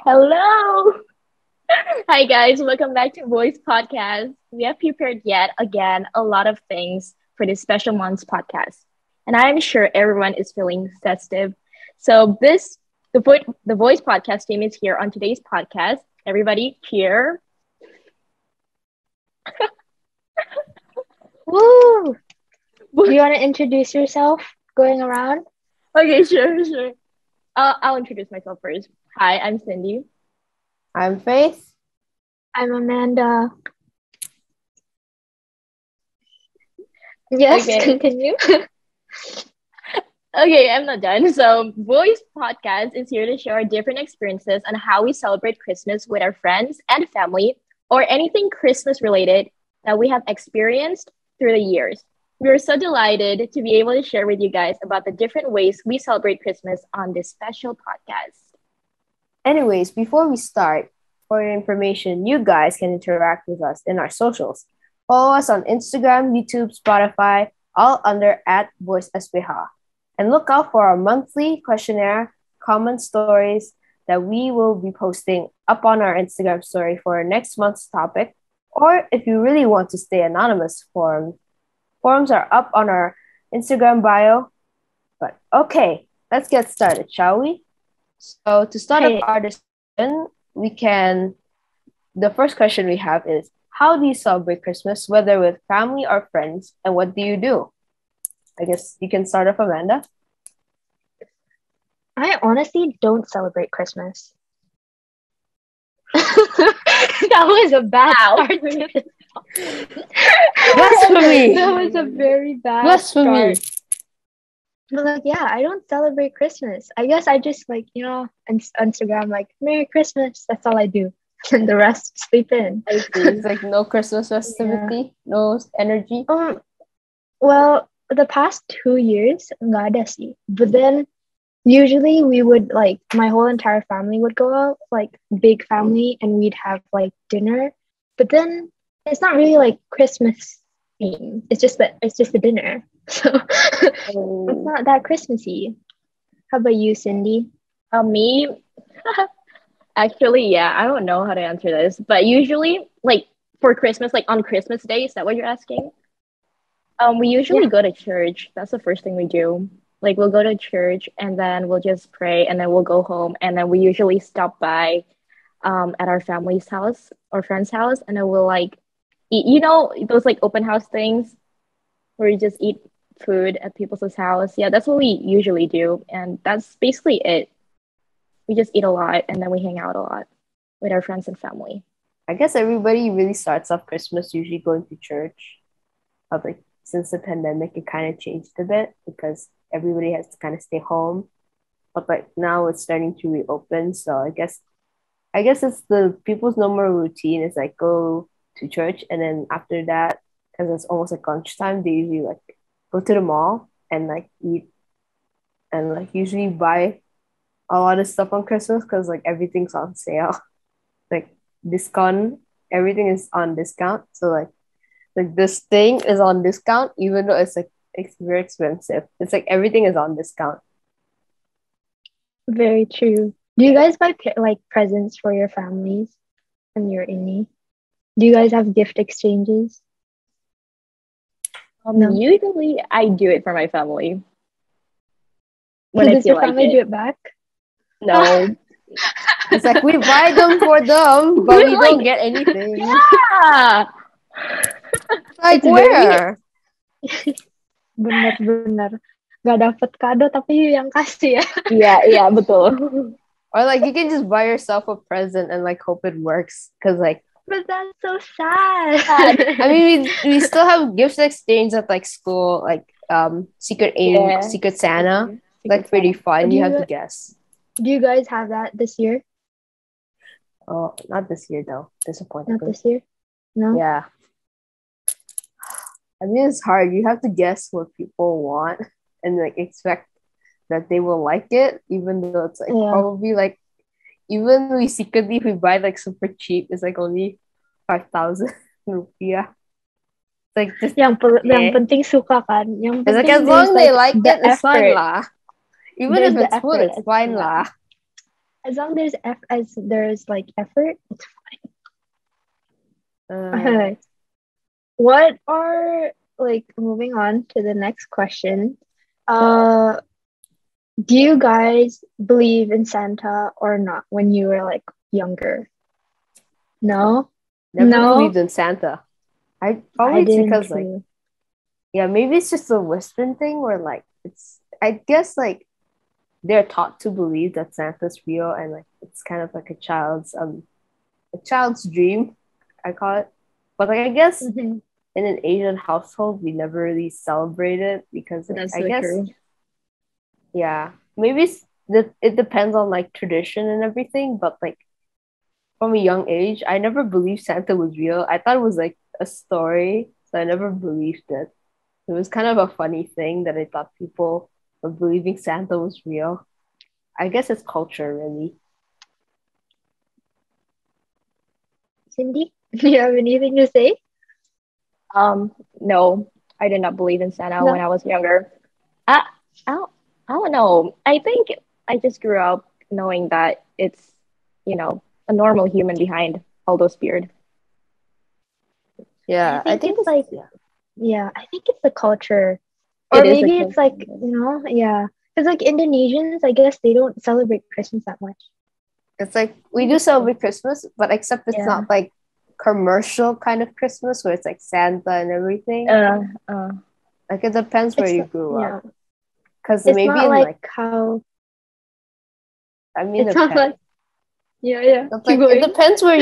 Hello. Hi, guys. Welcome back to Voice Podcast. We have prepared yet again a lot of things for this special month's podcast. And I'm sure everyone is feeling festive. So, the Voice Podcast team is here on today's podcast. Everybody, cheer. Woo! Do you want to introduce yourself going around? Okay, sure. I'll introduce myself first. Hi, I'm Cindy. I'm Faith. I'm Amanda. Yes, Okay. continue. Okay, I'm not done. So, Voice Podcast is here to share our different experiences on how we celebrate Christmas with our friends and family, or anything Christmas related that we have experienced through the years. We are so delighted to be able to share with you guys about the different ways we celebrate Christmas on this special podcast. Anyways, before we start, for your information, you guys can interact with us in our socials. Follow us on Instagram, YouTube, Spotify, all under @VoiceSPH. And look out for our monthly questionnaire, comment stories that we will be posting up on our Instagram story for next month's topic. Or if you really want to stay anonymous, forums are up on our Instagram bio. But okay, let's get started, shall we? So to start Okay. up our discussion, the first question we have is, how do you celebrate Christmas, whether with family or friends, and what do you do? I guess you can start off, Amanda. I honestly don't celebrate Christmas. That was a bad Ow. start to this. Blasphemy! That was a very bad Blasphemy! start. But I don't celebrate Christmas. I guess I just on Instagram Merry Christmas. That's all I do. And the rest sleep in. I see. It's like no Christmas festivity, no energy. Well, the past 2 years, nggak ada sih. But then usually we would my whole entire family would go out, big family, and we'd have dinner. But then it's not really Christmas theme. It's just a dinner. So it's not that Christmassy. How about you, Cindy? Me, actually, yeah, I don't know how to answer this, but usually, for Christmas, on Christmas Day, is that what you're asking? We usually Yeah. go to church. That's the first thing we do. We'll go to church and then we'll just pray and then we'll go home and then we usually stop by, at our family's house or friend's house and then we'll eat. You know those open house things where you just eat food at people's house. Yeah, that's what we usually do, and that's basically it. We just eat a lot and then we hang out a lot with our friends and family. I guess everybody really starts off Christmas usually going to church. But since the pandemic, it kind of changed a bit because everybody has to kind of stay home. But now it's starting to reopen, so I guess it's the people's normal routine is go to church, and then after that, because it's almost lunchtime, they usually go to the mall and eat and usually buy a lot of stuff on Christmas because everything's on sale, discount, everything is on discount. So this thing is on discount even though it's very expensive. It's everything is on discount. Very true. Do you guys buy presents for your families when you're in? Do you guys have gift exchanges? No. Usually I do it for my family when So I does feel your family it. do it back? No. It's we buy them for them, but we don't get anything. Yeah. It's Where? Benar. Gak dapet kado tapi you yang kasih ya. Yeah, betul. Or you can just buy yourself a present and hope it works because But that's so sad. I mean we still have gifts exchange at school, secret aim, Yeah. secret Santa. Secret pretty Santa. fun. Do You you have gu- to guess. Do you guys have that this year? Oh, not this year though. Disappointed. Not this year? No? Yeah. I mean, it's hard. You have to guess what people want and expect that they will like it, even though it's Yeah. probably even we secretly, if we buy super cheap, it's only 5,000 rupiah. It's just Yang penting suka kan. Yang it's penting as long as they like the it, it's fine effort. lah. Even There's if the it's food, effort it's fine as well. lah. As long as there's like effort, it's Uh, fine. What are like moving on to the next question? Uh, do you guys believe in Santa or not when you were like younger? No? never No? believed in Santa. I I probably it's didn't because like too. yeah, maybe it's just a Western thing where like it's I guess like they're taught to believe that Santa's real and like it's kind of like a child's dream, I call it. But like I guess Mhm. in an Asian household we never really celebrate it because like That's I so guess true. yeah, maybe it depends on like tradition and everything, but like from a young age, I never believed Santa was real. I thought it was like a story, so I never believed it. It was kind of a funny thing that I thought people were believing Santa was real. I guess it's culture, really. Cindy, do you have anything to say? No, I did not believe in Santa when No. I was younger. I, I don't know. I think I just grew up knowing that it's, you know, a normal human behind all those beard. I Yeah, I think think it's it's like, yeah. yeah, I think it's the culture. Or It is a maybe it's like, culture. yeah. Because like Indonesians, I guess they don't celebrate Christmas that much. It's like I we think do it's celebrate Christmas, but except it's yeah. not like commercial kind of Christmas where it's like Santa and everything. Uh, uh, Like it depends where It's you grew yeah. up. Because It's maybe not in like like how I mean it's not depends. like yeah. It's Keep like it going. depends where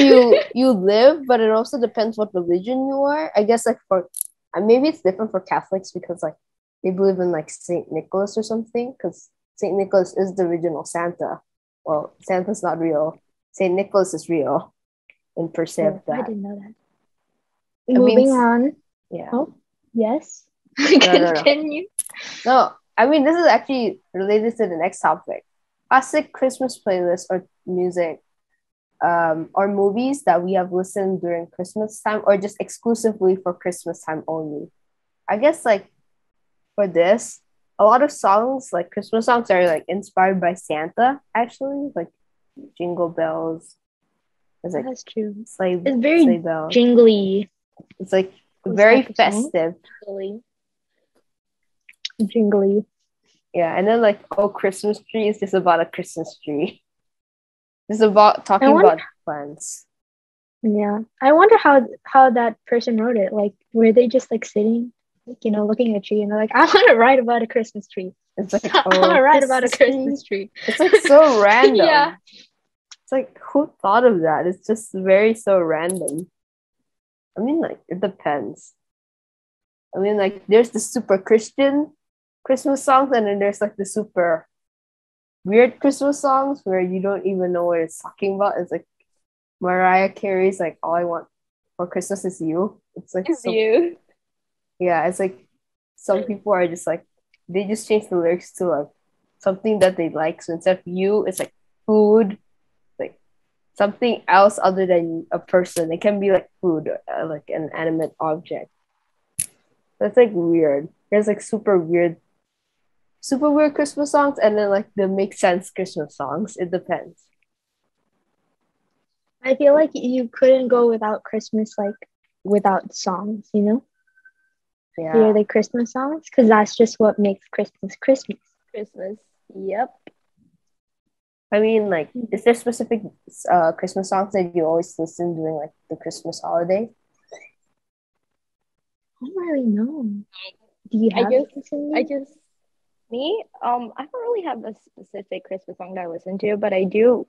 you live, but it also depends what religion you are. I guess like for maybe it's different for Catholics because like they believe in like Saint Nicholas or something because Saint Nicholas is the original Santa. Well, Santa's not real. Saint Nicholas is real and perceive Oh, I that. didn't know that. I mean, Moving on. yeah. Oh, yes. No. Continue. No, I mean this is actually related to the next topic. Classic Christmas playlists or music or movies that we have listened during Christmas time or just exclusively for Christmas time only. I guess like for this, a lot of songs, like Christmas songs, are like inspired by Santa, actually, like Jingle Bells. It's like That's true. sleigh It's sleigh very bell. jingly, It's like those very type of songs. festive. really. Jingly. Yeah, and then like oh Christmas tree is just about a Christmas tree. It's about I talking wonder about plants. yeah. I wonder how that person wrote it. Like were they just like sitting, like, looking at a tree and they're like, I want to write about a Christmas tree. It's like I want oh to write about a Christmas tree. Christmas tree. It's like so Yeah. random. It's like who thought of that? It's just very so random. I mean, like it depends. I mean, like there's the super Christian Christmas songs, and then there's like the super weird Christmas songs where you don't even know what it's talking about. It's like Mariah Carey's like "All I Want for Christmas Is You." It's like It's so you. yeah. It's like some people are just like they just change the lyrics to like something that they like. So instead of you, it's like food, like something else other than a person. It can be like food, like an animate object. That's like weird. There's like super weird Christmas songs, and then like the make sense Christmas songs. It depends. I feel like you couldn't go without Christmas, like without songs. Hear Yeah. the Christmas songs because that's just what makes Christmas Christmas. Christmas. Yep. I mean, like, is there specific Christmas songs that you always listen during like the Christmas holiday? I don't really know. Do you I have just, this in I you? just, me, I don't really have a specific Christmas song that I listen to, but I do.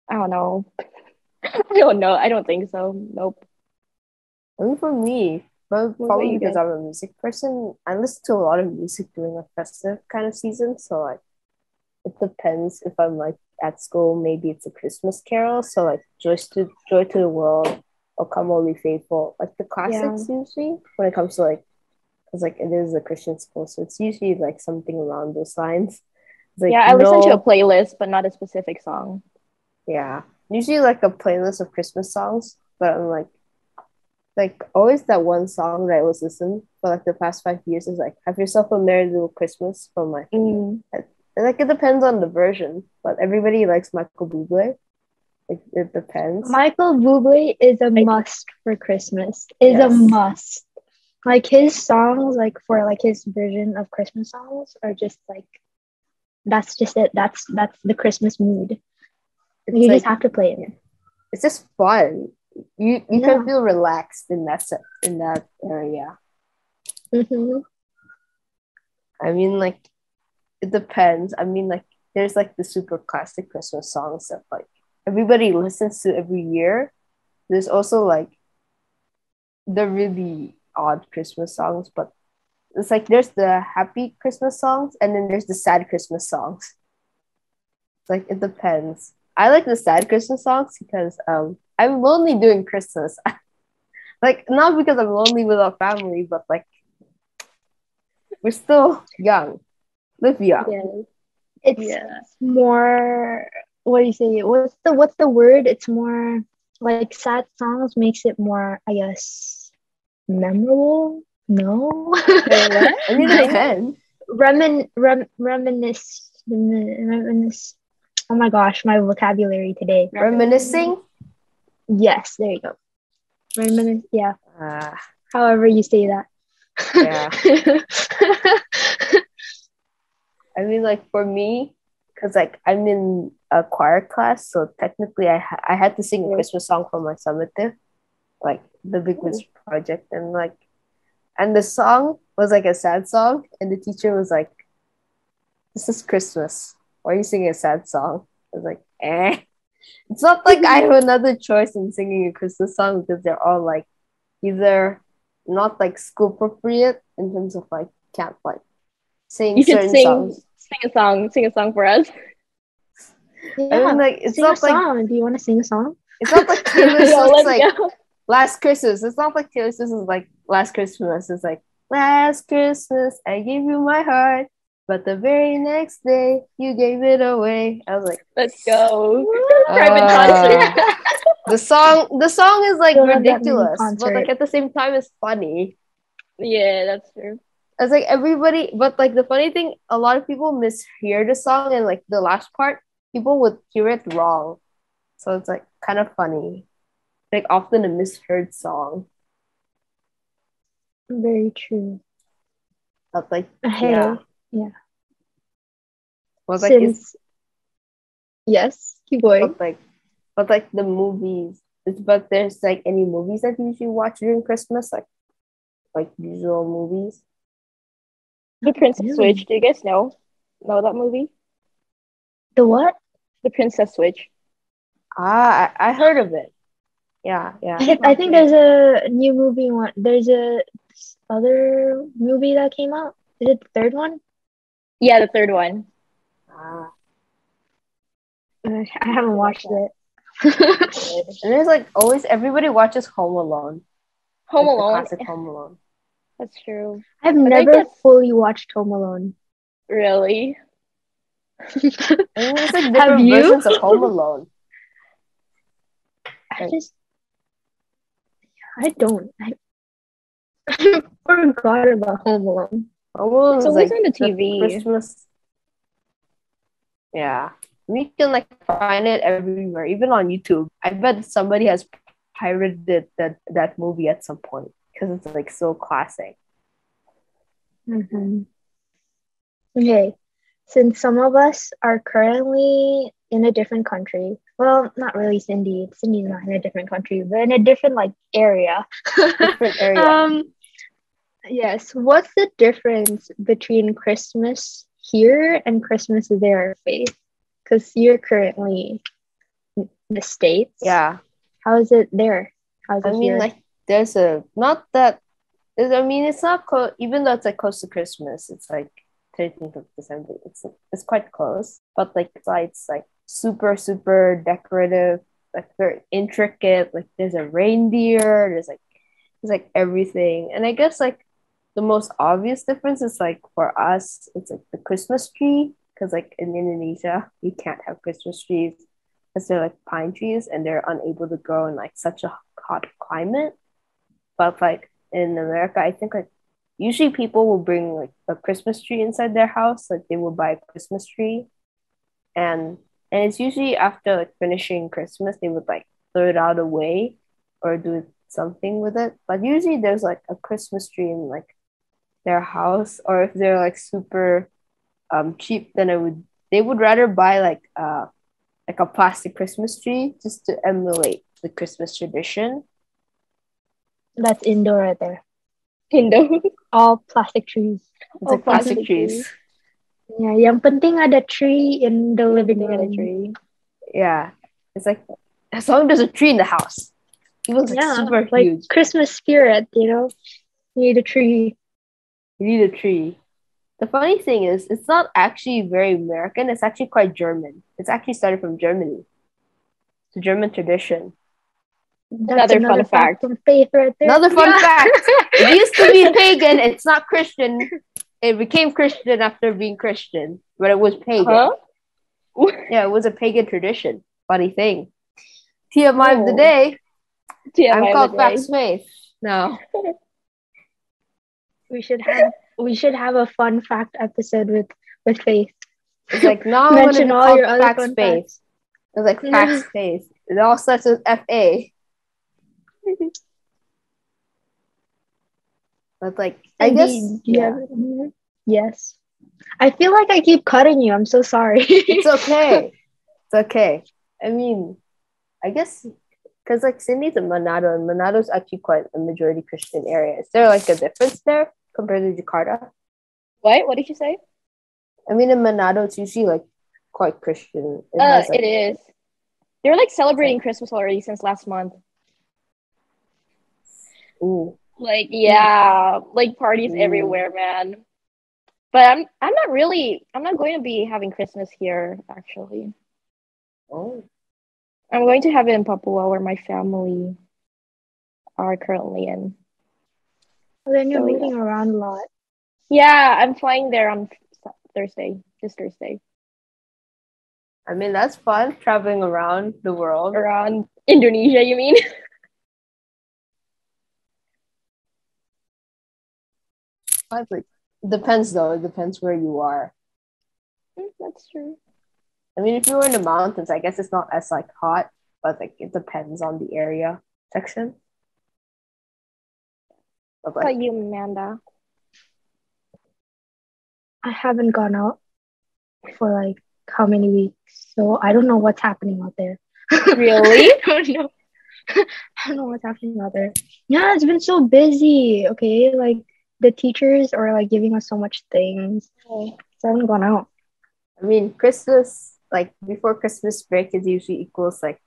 I don't know. I don't know. I don't think so. Nope. I mean, for me, but What about probably you because guys? I'm a music person, I listen to a lot of music during a festive kind of season. So like, it depends if I'm like at school, maybe it's a Christmas carol. So like, Joy to the World, or Come Only Faithful, like the Yeah. classics usually when it comes to like because like it is a Christian school, so it's usually like something around those lines. It's Yeah, like I listen to a no, playlist, but not a specific song. yeah, usually like a playlist of Christmas songs, but I'm like always that one song that I was listening for like the past 5 years is like "Have Yourself a Merry Little Christmas" from like Mm. Like it depends on the version, but everybody likes Michael Bublé. Like it depends. Michael Bublé is a Like, must for Christmas. Is a Yes. must. Like his songs, like for like his version of Christmas songs, are just like that's just it. That's the Christmas mood. It's You like just have to play it. it's just fun. You Yeah. can feel relaxed in that area. Mm-hmm. I mean, like it depends. I mean, like there's like the super classic Christmas songs that like everybody listens to every year. There's also like the really odd Christmas songs, but it's like there's the happy Christmas songs and then there's the sad Christmas songs. It's like it depends. I like the sad Christmas songs because I'm lonely during Christmas. Like not because I'm lonely with our family, but like we're still young. Live young. yeah. It's Yeah. more, what do you say? What's the word? It's more like sad songs makes it more, I guess, memorable. No. Wait, what? I mean, it Mine? depends. Reminisce. Oh my gosh, my vocabulary today. Reminiscing. Yes, there you go. Reminisce. Yeah. Ah, However you say that. yeah. I mean, like for me, because like I'm in a choir class, so technically I had to sing a Christmas song for my summative, like the Big Wins project, and the song was like a sad song, and the teacher was like, "This is Christmas. Why are you singing a sad song?" I was like, "Eh." It's not like I have another choice in singing a Christmas song because they're all like either not like school appropriate in terms of like can't like sing You should certain songs. sing a song for us. Yeah. I mean, like it's Sing a not like song. Do you want to sing a song? it's not like Taylor Yeah, Swift's let's like go. Last Christmas. It's not like Taylor Swift is like Last Christmas. It's like Last Christmas I gave you my heart, but the very next day you gave it away. I was like, Let's go. Private uh, concert. the song is like You'll have that mini ridiculous, but like concert. at the same time it's funny. Yeah, that's true. It's like everybody, but like the funny thing, a lot of people mishear the song and like the last part, people would hear it wrong. So it's like kind of funny. Like often a misheard song. Very true. But like Hey, yeah. yeah. Was like it's Since yes, keep going. but like the movies. But there's like any movies that you usually watch during Christmas, like usual movies. The Princess Really? Switch. Do you guys know that movie? The what? The Princess Switch. I heard of it. Yeah. I think there's a new movie one. There's a other movie that came out. Is it the third one? Yeah, the third one. Ah. I haven't watched it. And there's like always everybody watches Home Alone. Home Like the Alone. classic Home Alone. That's true. I've think never that's- fully watched Home Alone. Really? I mean, there's like Have different you? versions of Home Alone. I don't. I forgot about Home Alone. Home Alone It's is always like on the the TV. Christmas. Yeah, we can like find it everywhere, even on YouTube. I bet somebody has pirated that movie at some point because it's like so classic. Mm-hmm. Okay, since some of us are currently in a different country, well, not really Cindy. Cindy's not in a different country, but in a different like area. Different area. Yes. What's the difference between Christmas here and Christmas there, Faith? Because you're currently in the States. Yeah, How is it there? How's it I mean, here? like there's a not that. I mean, it's not even though it's like close to Christmas. It's like 13th of December. It's quite close, but like it's like super super decorative, like very intricate. Like there's a reindeer. There's like everything, and I guess like the most obvious difference is like for us, it's like the Christmas tree because like in Indonesia you can't have Christmas trees because they're like pine trees and they're unable to grow in like such a hot climate. But like in America, I think like usually people will bring like a Christmas tree inside their house. Like they will buy a Christmas tree, and it's usually after like finishing Christmas, they would like throw it out away or do something with it. But usually there's like a Christmas tree in like their house, or if they're like super cheap, then they would rather buy like a plastic Christmas tree just to emulate the Christmas tradition. That's indoor right there. Indo. All plastic trees. It's like plastic plastic trees. Yeah, yang penting ada tree in the living Living in a room. tree. Yeah. It's like as long as there's a tree in the house. It was like super like huge. Christmas spirit, you know? You need a tree. You need a tree. The funny thing is, it's not actually very American. It's actually quite German. It's actually started from Germany. It's a German tradition. That's Another fun fact. from Faith right there. Another fun fact. It used to be pagan. It's not Christian. It became Christian after being Christian, but it was pagan. Huh? Yeah, it was a pagan tradition. Funny thing. TMI of the Oh. day. TMI I'm of called the day. Fax Faith. No. We should have a fun fact episode with Faith. It's like, no, I'm Mention gonna be all called your other Fax fun Faith. facts. It's like Fax Faith. It all starts with FA. But like, I guess, Indeed, you have- yes. I feel like I keep cutting you. I'm so sorry. it's okay. It's okay. I mean, I guess because like Sydney's in Manado, and Manado is actually quite a majority Christian area. Is there like a difference there compared to Jakarta? What did you say? I mean, in Manado, it's usually like quite Christian. It has, like, It is. They're like celebrating Christmas already since last month. ooh. Like, yeah, like parties everywhere, man. But I'm not going to be having Christmas here, actually. Oh. I'm going to have it in Papua, where my family are currently in. Then you're So, yeah. moving around a lot. Yeah, I'm flying there on Thursday, this Thursday. I mean, that's fun, traveling around the world. Around Indonesia, you mean? Like, depends though. It depends where you are. That's true. I mean, if you were in the mountains, I guess it's not as like hot, but like it depends on the area section. But What like, about you, Amanda? I haven't gone out for like how many weeks, so I don't know what's happening out there. Really? I don't know. I don't know what's happening out there. Yeah, it's been so busy. Okay, like the teachers are like giving us so much things, so I haven't gone out. I mean, Christmas, like before Christmas break, is usually equals like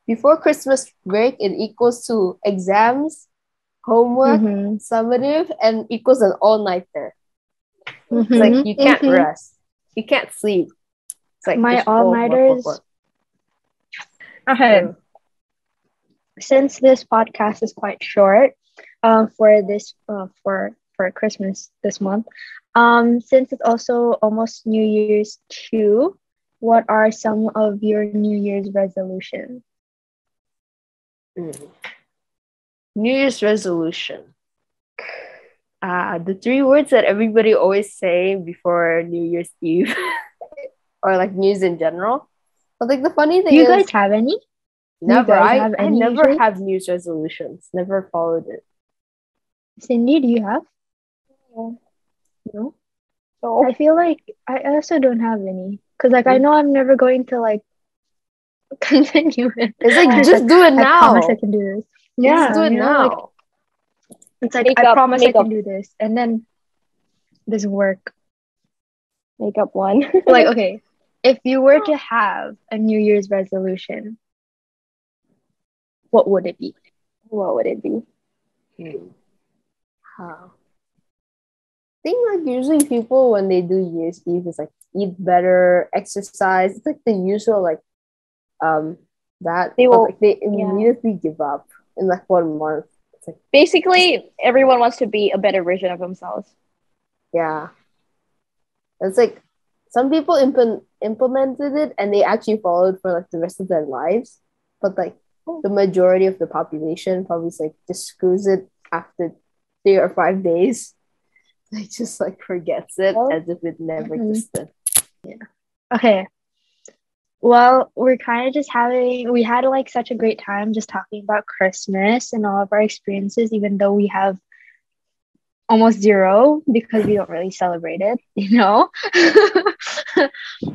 before Christmas break, it equals to exams, homework, summative, and equals an all-nighter. It's like you can't rest, you can't sleep. It's like my just all-nighters. work. Okay. Since this podcast is quite short, for this for Christmas this month, since it's also almost New Year's too, what are some of your New Year's resolutions? New Year's resolution. The three words that everybody always say before New Year's Eve, or like New Year's in general. But like the funny thing Do you is, guys have any? never. I never usually? have New Year's resolutions. Never followed it. Cindy, do you have? No. So I feel like I also don't have any because like I know I'm never going to like continue it. It's like just do it I now. promise I can do this. Yeah, Just do it you know, now. like, it's like Make I up- promise make I up. can do this, and then doesn't work. make up one. Like, okay, if you were to have a New Year's resolution, what would it be? What would it be? How? I think like usually people when they do New Year's Eve is like eat better, exercise. It's like the usual like that They will- like they immediately give up in like 1 month. It's like Basically, everyone wants to be a better version of themselves. yeah. It's like some people implemented it and they actually followed for like the rest of their lives. But like the majority of the population probably like just screws it after 3 or 5 days. Like just like forgets it Well, as if it never mhm. existed. Okay. Well, we're kind of just we had like such a great time just talking about Christmas and all of our experiences, even though we have almost zero because we don't really celebrate it, you know?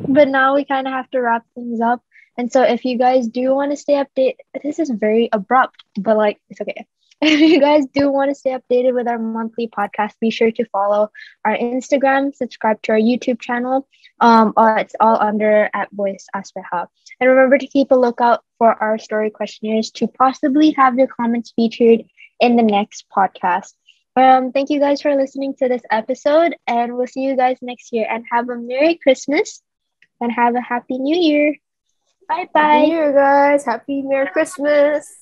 But now we kind of have to wrap things up. And so if you guys do want to stay updated, this is very abrupt, but like it's okay. If you guys do want to stay updated with our monthly podcast, be sure to follow our Instagram, subscribe to our YouTube channel. It's all under at Voice Aspeha. And remember to keep a lookout for our story questionnaires to possibly have your comments featured in the next podcast. Thank you guys for listening to this episode, and we'll see you guys next year. And have a Merry Christmas and have a Happy New Year. Bye Happy New bye. Year, guys. Happy Merry Christmas.